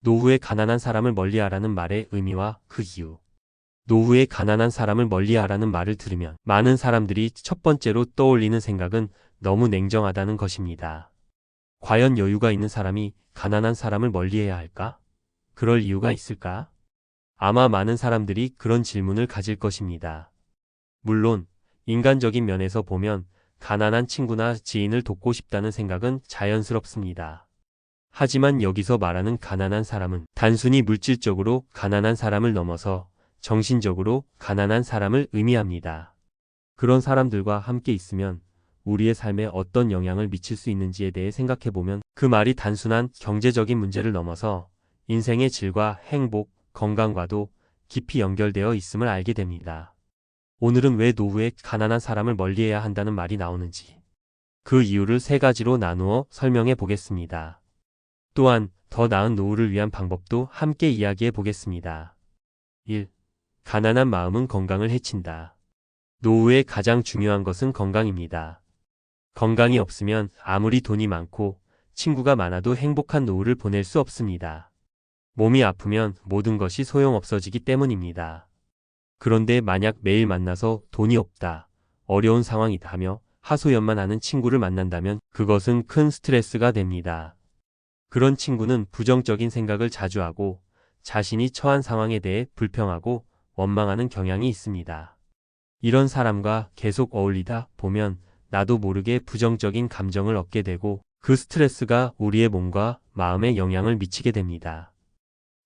노후에 가난한 사람을 멀리하라는 말의 의미와 그 이유. 노후에 가난한 사람을 멀리하라는 말을 들으면 많은 사람들이 첫 번째로 떠올리는 생각은 너무 냉정하다는 것입니다. 과연 여유가 있는 사람이 가난한 사람을 멀리해야 할까? 그럴 이유가 있을까? 아마 많은 사람들이 그런 질문을 가질 것입니다. 물론 인간적인 면에서 보면 가난한 친구나 지인을 돕고 싶다는 생각은 자연스럽습니다. 하지만 여기서 말하는 가난한 사람은 단순히 물질적으로 가난한 사람을 넘어서 정신적으로 가난한 사람을 의미합니다. 그런 사람들과 함께 있으면 우리의 삶에 어떤 영향을 미칠 수 있는지에 대해 생각해보면 그 말이 단순한 경제적인 문제를 넘어서 인생의 질과 행복, 건강과도 깊이 연결되어 있음을 알게 됩니다. 오늘은 왜 노후에 가난한 사람을 멀리해야 한다는 말이 나오는지 그 이유를 세 가지로 나누어 설명해 보겠습니다. 또한 더 나은 노후를 위한 방법도 함께 이야기해 보겠습니다. 1. 가난한 마음은 건강을 해친다. 노후에 가장 중요한 것은 건강입니다. 건강이 없으면 아무리 돈이 많고 친구가 많아도 행복한 노후를 보낼 수 없습니다. 몸이 아프면 모든 것이 소용없어지기 때문입니다. 그런데 만약 매일 만나서 돈이 없다, 어려운 상황이다 하며 하소연만 하는 친구를 만난다면 그것은 큰 스트레스가 됩니다. 그런 친구는 부정적인 생각을 자주 하고 자신이 처한 상황에 대해 불평하고 원망하는 경향이 있습니다. 이런 사람과 계속 어울리다 보면 나도 모르게 부정적인 감정을 얻게 되고 그 스트레스가 우리의 몸과 마음에 영향을 미치게 됩니다.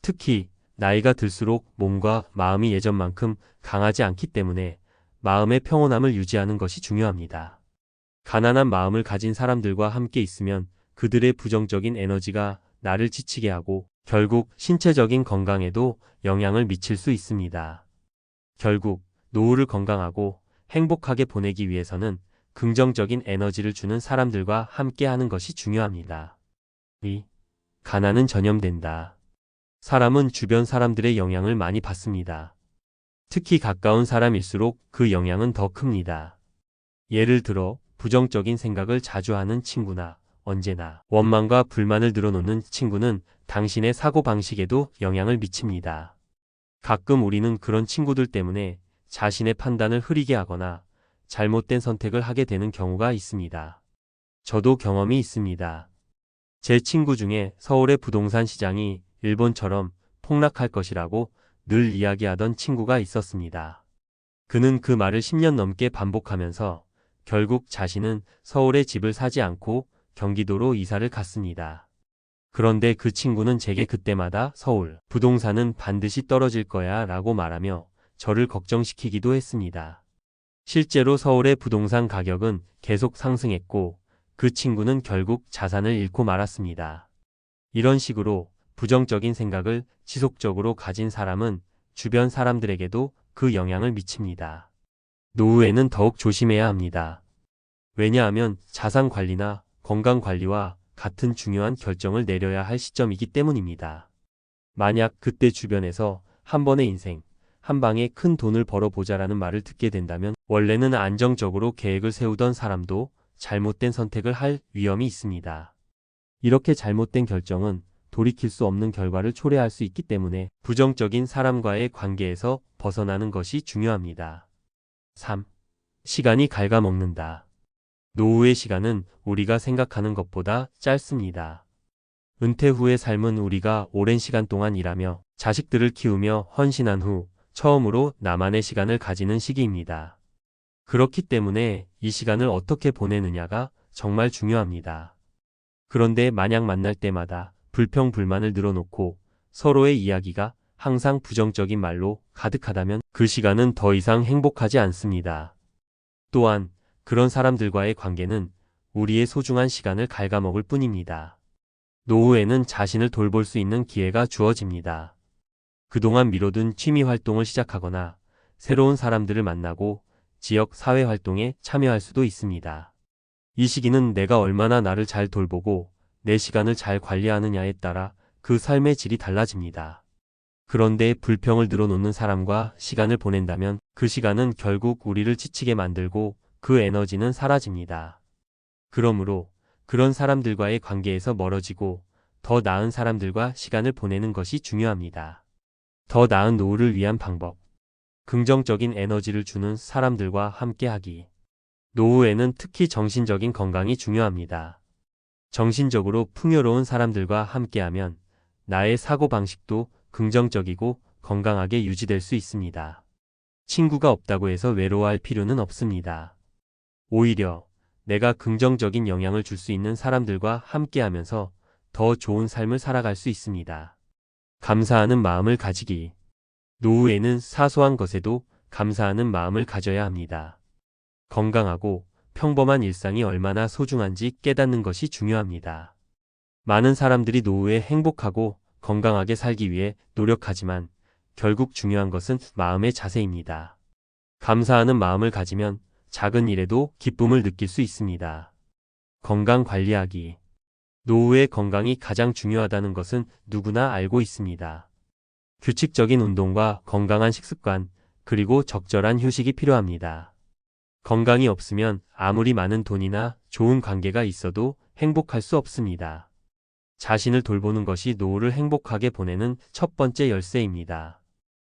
특히 나이가 들수록 몸과 마음이 예전만큼 강하지 않기 때문에 마음의 평온함을 유지하는 것이 중요합니다. 가난한 마음을 가진 사람들과 함께 있으면 그들의 부정적인 에너지가 나를 지치게 하고 결국 신체적인 건강에도 영향을 미칠 수 있습니다. 결국 노후를 건강하고 행복하게 보내기 위해서는 긍정적인 에너지를 주는 사람들과 함께 하는 것이 중요합니다. 2. 가난은 전염된다. 사람은 주변 사람들의 영향을 많이 받습니다. 특히 가까운 사람일수록 그 영향은 더 큽니다. 예를 들어 부정적인 생각을 자주 하는 친구나 언제나 원망과 불만을 늘어놓는 친구는 당신의 사고방식에도 영향을 미칩니다. 가끔 우리는 그런 친구들 때문에 자신의 판단을 흐리게 하거나 잘못된 선택을 하게 되는 경우가 있습니다. 저도 경험이 있습니다. 제 친구 중에 서울의 부동산 시장이 일본처럼 폭락할 것이라고 늘 이야기하던 친구가 있었습니다. 그는 그 말을 10년 넘게 반복하면서 결국 자신은 서울에 집을 사지 않고 경기도로 이사를 갔습니다. 그런데 그 친구는 제게 그때마다 서울 부동산은 반드시 떨어질 거야 라고 말하며 저를 걱정시키기도 했습니다. 실제로 서울의 부동산 가격은 계속 상승했고 그 친구는 결국 자산을 잃고 말았습니다. 이런 식으로 부정적인 생각을 지속적으로 가진 사람은 주변 사람들에게도 그 영향을 미칩니다. 노후에는 더욱 조심해야 합니다. 왜냐하면 자산 관리나 건강 관리와 같은 중요한 결정을 내려야 할 시점이기 때문입니다. 만약 그때 주변에서 한 번의 인생, 한 방에 큰 돈을 벌어보자라는 말을 듣게 된다면 원래는 안정적으로 계획을 세우던 사람도 잘못된 선택을 할 위험이 있습니다. 이렇게 잘못된 결정은 돌이킬 수 없는 결과를 초래할 수 있기 때문에 부정적인 사람과의 관계에서 벗어나는 것이 중요합니다. 3. 시간이 갉아먹는다. 노후의 시간은 우리가 생각하는 것보다 짧습니다. 은퇴 후의 삶은 우리가 오랜 시간 동안 일하며 자식들을 키우며 헌신한 후 처음으로 나만의 시간을 가지는 시기입니다. 그렇기 때문에 이 시간을 어떻게 보내느냐가 정말 중요합니다. 그런데 만약 만날 때마다 불평불만을 늘어놓고 서로의 이야기가 항상 부정적인 말로 가득하다면 그 시간은 더 이상 행복하지 않습니다. 또한 그런 사람들과의 관계는 우리의 소중한 시간을 갉아먹을 뿐입니다. 노후에는 자신을 돌볼 수 있는 기회가 주어집니다. 그동안 미뤄둔 취미 활동을 시작하거나 새로운 사람들을 만나고 지역 사회 활동에 참여할 수도 있습니다. 이 시기는 내가 얼마나 나를 잘 돌보고 내 시간을 잘 관리하느냐에 따라 그 삶의 질이 달라집니다. 그런데 불평을 늘어놓는 사람과 시간을 보낸다면 그 시간은 결국 우리를 지치게 만들고 그 에너지는 사라집니다. 그러므로 그런 사람들과의 관계에서 멀어지고 더 나은 사람들과 시간을 보내는 것이 중요합니다. 더 나은 노후를 위한 방법. 긍정적인 에너지를 주는 사람들과 함께하기. 노후에는 특히 정신적인 건강이 중요합니다. 정신적으로 풍요로운 사람들과 함께하면 나의 사고방식도 긍정적이고 건강하게 유지될 수 있습니다. 친구가 없다고 해서 외로워할 필요는 없습니다. 오히려 내가 긍정적인 영향을 줄 수 있는 사람들과 함께하면서 더 좋은 삶을 살아갈 수 있습니다. 감사하는 마음을 가지기. 노후에는 사소한 것에도 감사하는 마음을 가져야 합니다. 건강하고 평범한 일상이 얼마나 소중한지 깨닫는 것이 중요합니다. 많은 사람들이 노후에 행복하고 건강하게 살기 위해 노력하지만 결국 중요한 것은 마음의 자세입니다. 감사하는 마음을 가지면 작은 일에도 기쁨을 느낄 수 있습니다. 건강 관리하기. 노후의 건강이 가장 중요하다는 것은 누구나 알고 있습니다. 규칙적인 운동과 건강한 식습관, 그리고 적절한 휴식이 필요합니다. 건강이 없으면 아무리 많은 돈이나 좋은 관계가 있어도 행복할 수 없습니다. 자신을 돌보는 것이 노후를 행복하게 보내는 첫 번째 열쇠입니다.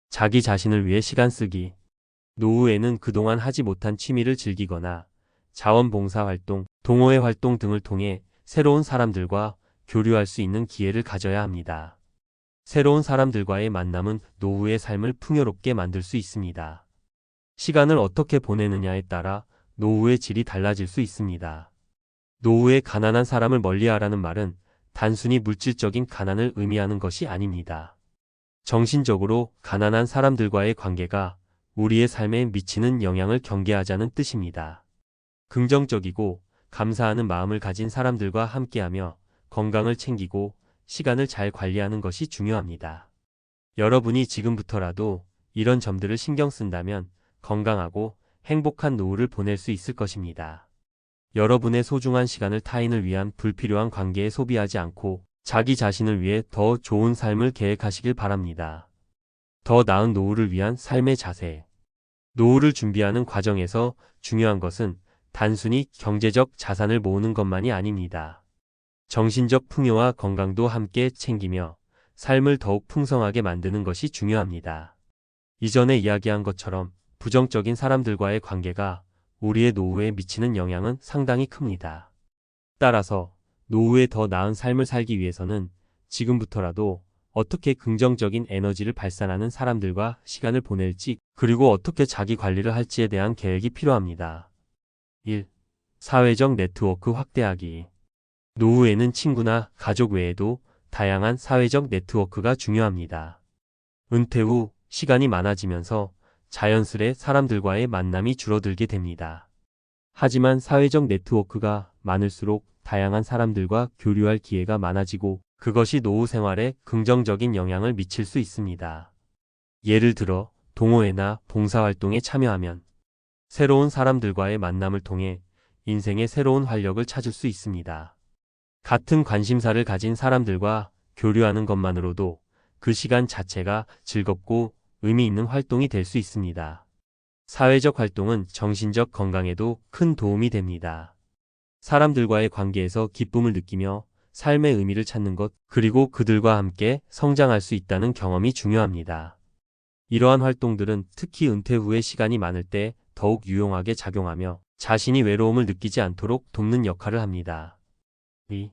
자기 자신을 위해 시간 쓰기. 노후에는 그동안 하지 못한 취미를 즐기거나 자원봉사 활동, 동호회 활동 등을 통해 새로운 사람들과 교류할 수 있는 기회를 가져야 합니다. 새로운 사람들과의 만남은 노후의 삶을 풍요롭게 만들 수 있습니다. 시간을 어떻게 보내느냐에 따라 노후의 질이 달라질 수 있습니다. 노후에 가난한 사람을 멀리하라는 말은 단순히 물질적인 가난을 의미하는 것이 아닙니다. 정신적으로 가난한 사람들과의 관계가 우리의 삶에 미치는 영향을 경계하자는 뜻입니다. 긍정적이고 감사하는 마음을 가진 사람들과 함께하며 건강을 챙기고 시간을 잘 관리하는 것이 중요합니다. 여러분이 지금부터라도 이런 점들을 신경 쓴다면 건강하고 행복한 노후를 보낼 수 있을 것입니다. 여러분의 소중한 시간을 타인을 위한 불필요한 관계에 소비하지 않고 자기 자신을 위해 더 좋은 삶을 계획하시길 바랍니다. 더 나은 노후를 위한 삶의 자세. 노후를 준비하는 과정에서 중요한 것은 단순히 경제적 자산을 모으는 것만이 아닙니다. 정신적 풍요와 건강도 함께 챙기며 삶을 더욱 풍성하게 만드는 것이 중요합니다. 이전에 이야기한 것처럼 부정적인 사람들과의 관계가 우리의 노후에 미치는 영향은 상당히 큽니다. 따라서 노후에 더 나은 삶을 살기 위해서는 지금부터라도 어떻게 긍정적인 에너지를 발산하는 사람들과 시간을 보낼지, 그리고 어떻게 자기 관리를 할지에 대한 계획이 필요합니다. 1. 사회적 네트워크 확대하기. 노후에는 친구나 가족 외에도 다양한 사회적 네트워크가 중요합니다. 은퇴 후 시간이 많아지면서 자연스레 사람들과의 만남이 줄어들게 됩니다. 하지만 사회적 네트워크가 많을수록 다양한 사람들과 교류할 기회가 많아지고 그것이 노후 생활에 긍정적인 영향을 미칠 수 있습니다. 예를 들어 동호회나 봉사활동에 참여하면 새로운 사람들과의 만남을 통해 인생의 새로운 활력을 찾을 수 있습니다. 같은 관심사를 가진 사람들과 교류하는 것만으로도 그 시간 자체가 즐겁고 의미 있는 활동이 될 수 있습니다. 사회적 활동은 정신적 건강에도 큰 도움이 됩니다. 사람들과의 관계에서 기쁨을 느끼며 삶의 의미를 찾는 것, 그리고 그들과 함께 성장할 수 있다는 경험이 중요합니다. 이러한 활동들은 특히 은퇴 후에 시간이 많을 때 더욱 유용하게 작용하며 자신이 외로움을 느끼지 않도록 돕는 역할을 합니다. 2.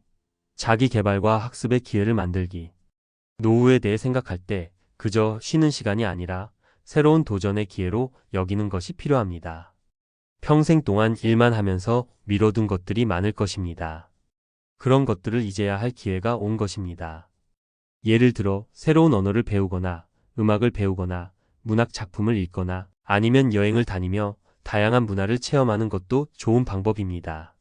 자기 개발과 학습의 기회를 만들기. 노후에 대해 생각할 때 그저 쉬는 시간이 아니라 새로운 도전의 기회로 여기는 것이 필요합니다. 평생 동안 일만 하면서 미뤄둔 것들이 많을 것입니다. 그런 것들을 이제야 할 기회가 온 것입니다. 예를 들어 새로운 언어를 배우거나 음악을 배우거나 문학 작품을 읽거나 아니면 여행을 다니며 다양한 문화를 체험하는 것도 좋은 방법입니다.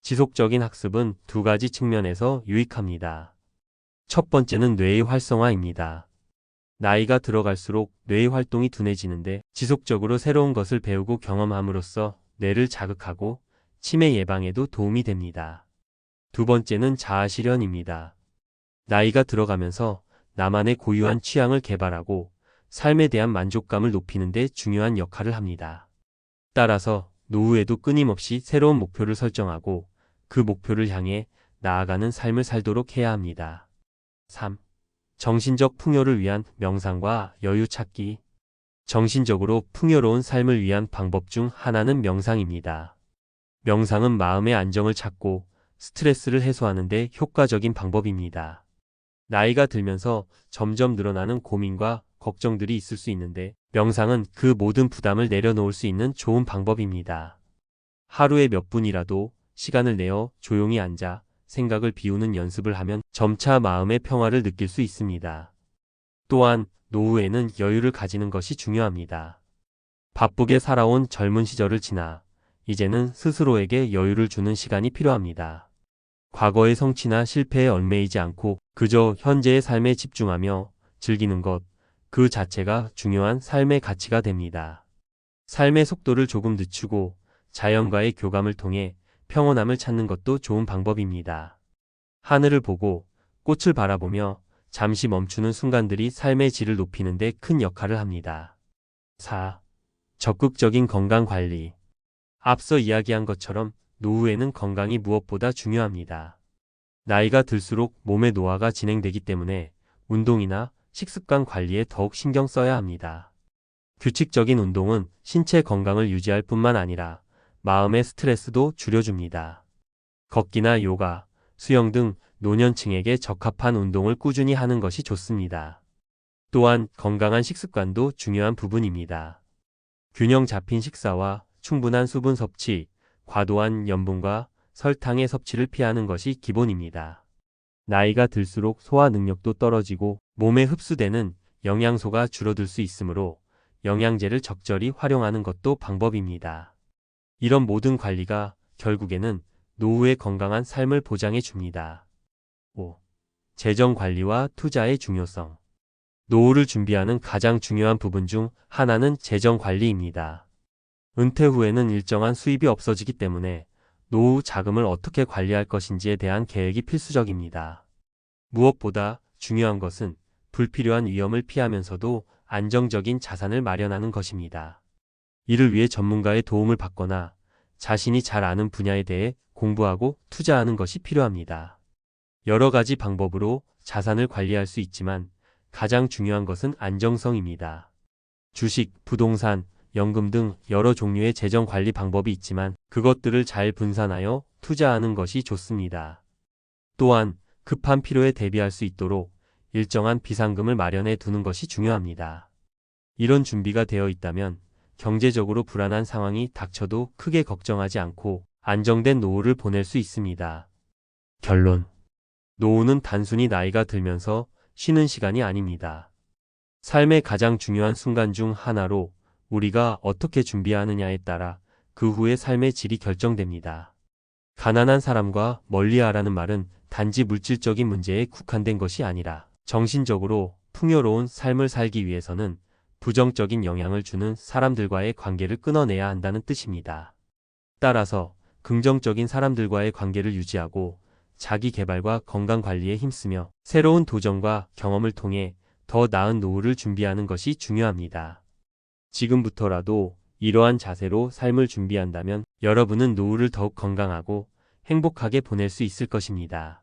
지속적인 학습은 두 가지 측면에서 유익합니다. 첫 번째는 뇌의 활성화입니다. 나이가 들어갈수록 뇌의 활동이 둔해지는데 지속적으로 새로운 것을 배우고 경험함으로써 뇌를 자극하고 치매 예방에도 도움이 됩니다. 두 번째는 자아실현입니다. 나이가 들어가면서 나만의 고유한 취향을 개발하고 삶에 대한 만족감을 높이는 데 중요한 역할을 합니다. 따라서 노후에도 끊임없이 새로운 목표를 설정하고 그 목표를 향해 나아가는 삶을 살도록 해야 합니다. 3. 정신적 풍요를 위한 명상과 여유 찾기. 정신적으로 풍요로운 삶을 위한 방법 중 하나는 명상입니다. 명상은 마음의 안정을 찾고 스트레스를 해소하는 데 효과적인 방법입니다. 나이가 들면서 점점 늘어나는 고민과 걱정들이 있을 수 있는데 명상은 그 모든 부담을 내려놓을 수 있는 좋은 방법입니다. 하루에 몇 분이라도 시간을 내어 조용히 앉아 생각을 비우는 연습을 하면 점차 마음의 평화를 느낄 수 있습니다. 또한 노후에는 여유를 가지는 것이 중요합니다. 바쁘게 살아온 젊은 시절을 지나 이제는 스스로에게 여유를 주는 시간이 필요합니다. 과거의 성취나 실패에 얽매이지 않고 그저 현재의 삶에 집중하며 즐기는 것, 그 자체가 중요한 삶의 가치가 됩니다. 삶의 속도를 조금 늦추고 자연과의 교감을 통해 평온함을 찾는 것도 좋은 방법입니다. 하늘을 보고 꽃을 바라보며 잠시 멈추는 순간들이 삶의 질을 높이는 데 큰 역할을 합니다. 4. 적극적인 건강 관리. 앞서 이야기한 것처럼 노후에는 건강이 무엇보다 중요합니다. 나이가 들수록 몸의 노화가 진행되기 때문에 운동이나 식습관 관리에 더욱 신경 써야 합니다. 규칙적인 운동은 신체 건강을 유지할 뿐만 아니라 마음의 스트레스도 줄여줍니다. 걷기나 요가, 수영 등 노년층에게 적합한 운동을 꾸준히 하는 것이 좋습니다. 또한 건강한 식습관도 중요한 부분입니다. 균형 잡힌 식사와 충분한 수분 섭취, 과도한 염분과 설탕의 섭취를 피하는 것이 기본입니다. 나이가 들수록 소화 능력도 떨어지고 몸에 흡수되는 영양소가 줄어들 수 있으므로 영양제를 적절히 활용하는 것도 방법입니다. 이런 모든 관리가 결국에는 노후의 건강한 삶을 보장해 줍니다. 5. 재정 관리와 투자의 중요성. 노후를 준비하는 가장 중요한 부분 중 하나는 재정 관리입니다. 은퇴 후에는 일정한 수입이 없어지기 때문에 노후 자금을 어떻게 관리할 것인지에 대한 계획이 필수적입니다. 무엇보다 중요한 것은 불필요한 위험을 피하면서도 안정적인 자산을 마련하는 것입니다. 이를 위해 전문가의 도움을 받거나 자신이 잘 아는 분야에 대해 공부하고 투자하는 것이 필요합니다. 여러 가지 방법으로 자산을 관리할 수 있지만 가장 중요한 것은 안정성입니다. 주식, 부동산, 연금 등 여러 종류의 재정 관리 방법이 있지만 그것들을 잘 분산하여 투자하는 것이 좋습니다. 또한 급한 필요에 대비할 수 있도록 일정한 비상금을 마련해 두는 것이 중요합니다. 이런 준비가 되어 있다면 경제적으로 불안한 상황이 닥쳐도 크게 걱정하지 않고 안정된 노후를 보낼 수 있습니다. 결론. 노후는 단순히 나이가 들면서 쉬는 시간이 아닙니다. 삶의 가장 중요한 순간 중 하나로 우리가 어떻게 준비하느냐에 따라 그 후의 삶의 질이 결정됩니다. 가난한 사람과 멀리하라는 말은 단지 물질적인 문제에 국한된 것이 아니라 정신적으로 풍요로운 삶을 살기 위해서는 부정적인 영향을 주는 사람들과의 관계를 끊어내야 한다는 뜻입니다. 따라서 긍정적인 사람들과의 관계를 유지하고 자기 개발과 건강 관리에 힘쓰며 새로운 도전과 경험을 통해 더 나은 노후를 준비하는 것이 중요합니다. 지금부터라도 이러한 자세로 삶을 준비한다면 여러분은 노후를 더욱 건강하고 행복하게 보낼 수 있을 것입니다.